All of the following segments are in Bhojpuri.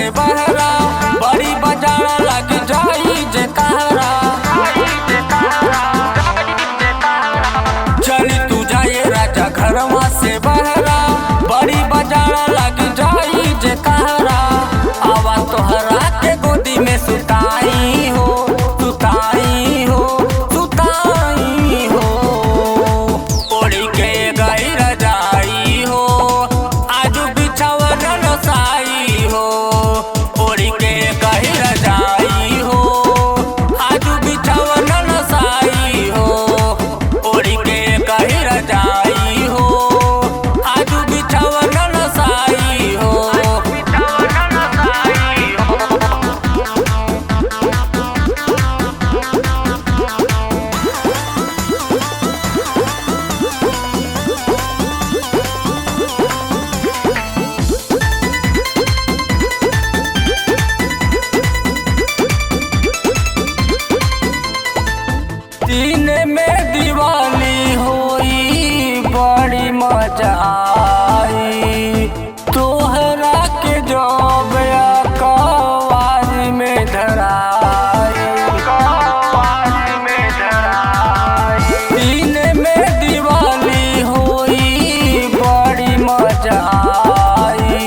से बहरा, बड़ी बजारा लग जाई जे कहरा। चली तू जाए राजा घरवा से बहरा, बड़ी बजारा लग जाई जे कहरा। आवा तोहरा के गोदी में सुताई हो, सुताई हो, सुताई हो। ओढ़ी के गई रजाई हो, आज बिछावन नसाई हो। ओढ़ी के गई रजाई हो, आज बिछावन नसाई हो। ओढ़ी के गई रजाई हो, आज बिछावन नसाई हो। दिन में दिवाली होई बड़ी मजा आई, तोहरा के जब कवारी में धराई, कवारी में धराई। दिन में दिवाली होई बड़ी मजा आई,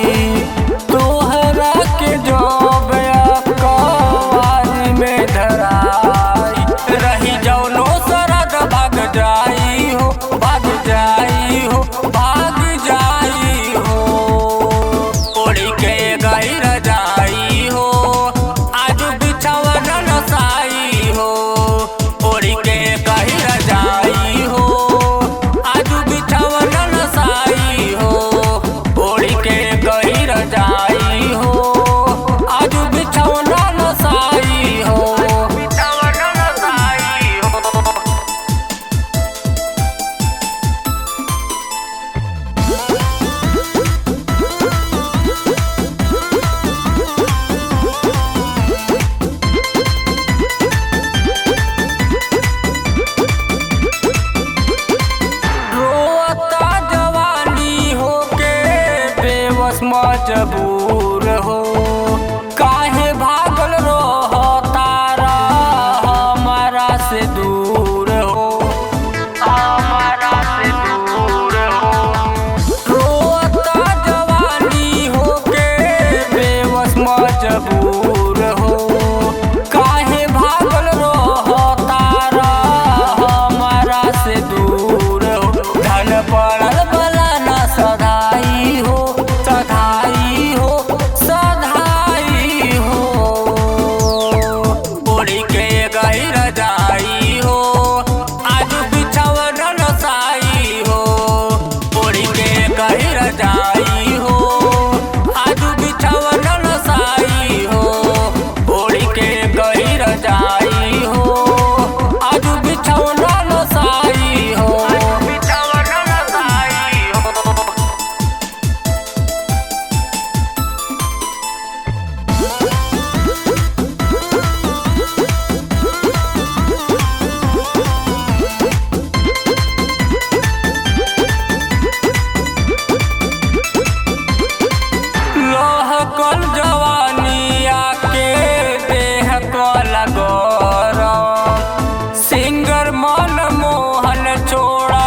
तोहरा के जब कवारी में धराई। रही जौनो सरद भाग जाई हो, भाग जाई हो, भाग जाई हो। ओढ़ी के गई रजाई हो, आज बिछावन नसाई हो। ओढ़ी के गई रजाई हो, आज बिछावन नसाई हो। ओढ़ी के गई रजाई हो, आज बिछावन नसाई हो। बिछावन नसाई हो। रोता जवानी होके बेबस मजबूर हो, काहे भागल रहो तारा हमारा से दूर हो, हमारा से दूर हो। रोता जवानी होके बेबस मजबूर हो, काहे भागल रहो तारा हमारा से दूर हो। धन पड़ल बला ना सधाई हो, सधाई हो, सधाई हो। ओढ़ी के गई रजाई हो, आज बिछावन नसाई हो। ओढ़ी के गई रजाई हो, आज बिछावन नसाई हो। ओढ़ी के गई रजाई हो, आज बिछावन नसाई हो। बिछावन नसाई हो। लोह कल जवानी आके देह कल गौरव, सिंगर मन मोहन छोड़ा